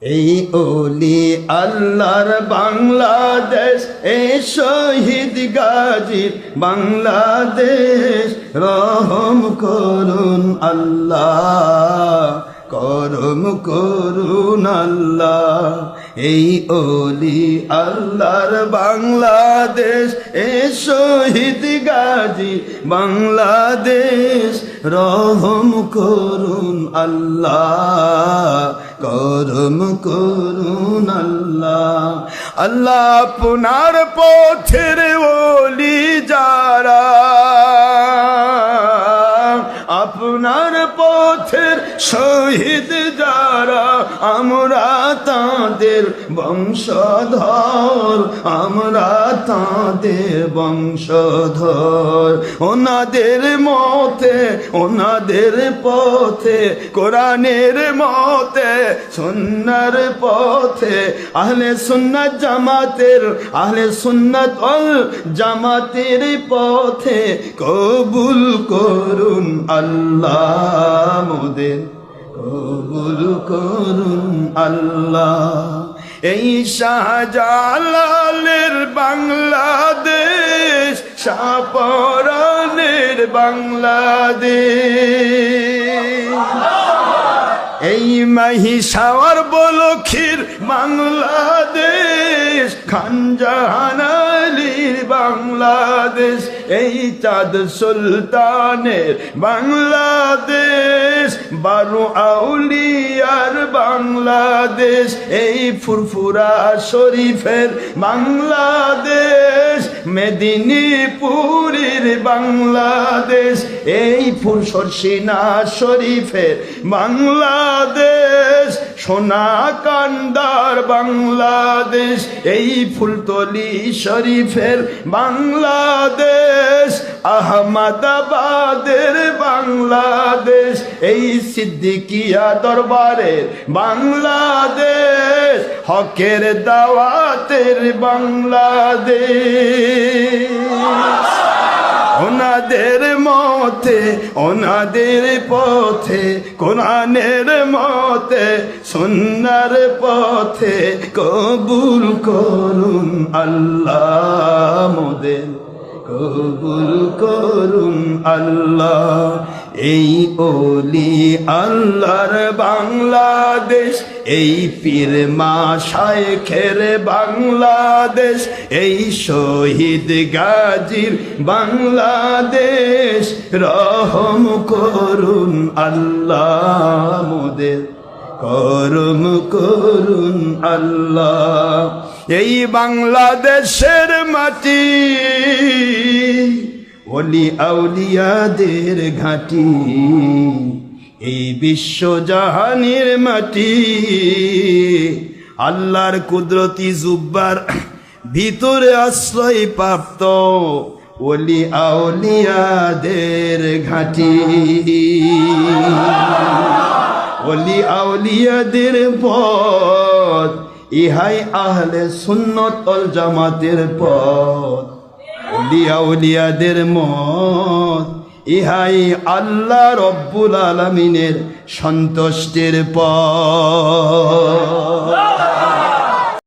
এই ওলি আল্লাহর বাংলাদেশ, এই শহীদ গাজীর বাংলাদেশ, রহম করুন আল্লাহ, করম করুন আল্লাহ। এই ওলি আল্লাহর বাংলাদেশ, এই শহীদ গাজী বাংলাদেশ, রহম করুন আল্লাহ, করম করুন আল্লাহ। আল্লাহ আপনার পথের ওলি যারা, আপনার পথের শহীদ যারা, আমরা তাদের বংশধর, আমরা তাদের বংশধর। ওনাদের মতে, ওনাদের পথে, কোরআনের মতে, সুন্নার পথে, আহলে সুন্নাত জামাতের, আহলে সুন্নাত ওয়াল জামাতের পথে কবুল করুন আল্লাহ, মোদের কবুল করুন আল্লাহ। এই শাহজালালের বাংলাদেশ, শাহপরানের বাংলাদেশ, এই মহিষাওয়ার বলখির বাংলাদেশ, খানজাহান আলীর বাংলাদেশ, এই চাঁদ সুলতানের বাংলাদেশ, বারো আউলিয়ার বাংলাদেশ, এই ফুরফুরা শরীফের বাংলাদেশ, মেদিনীপুরের বাংলাদেশ, এই ফুরসরসিনা শরীফের বাংলাদেশ, সোনাকান্দার বাংলাদেশ, এই ফুলতলি শরীফের বাংলাদেশ, আহমদাবাদের বাংলাদেশ, এই সিদ্দিকিয়া দরবারের বাংলাদেশ, হকের দাওয়াতের বাংলাদেশ। ওনাদের মতে, ওনাদের পথে, কোরআনের মতে, সুন্নার পথে কবুল করুন আল্লাহ, মোদের কবুল করুন আল্লাহ। এই ওলি আল্লাহর বাংলাদেশ, এই পীর মাশায়েখের বাংলাদেশ, এই শহীদ গাজীর বাংলাদেশ, রহম করুন আল্লাহ, মোদের করম করুন আল্লাহ। এই বাংলাদেশের মাটি ওলি আউলিয়াদের ঘাঁটি, এই বিশ্বজাহানের মাটি, আল্লাহর কুদরতি জুব্বার ভিতরে আশ্রয় প্রাপ্ত ওলি আউলিয়াদের ঘাঁটি, ওলি আউলিয়াদের পথ, ইহাই আহলে সুন্নাত ওয়াল জামাতের পথ, ওলি আউলিয়াদের মত, ইহাই আল্লাহ রব্বুল আলামিনের সন্তুষ্টির পথ।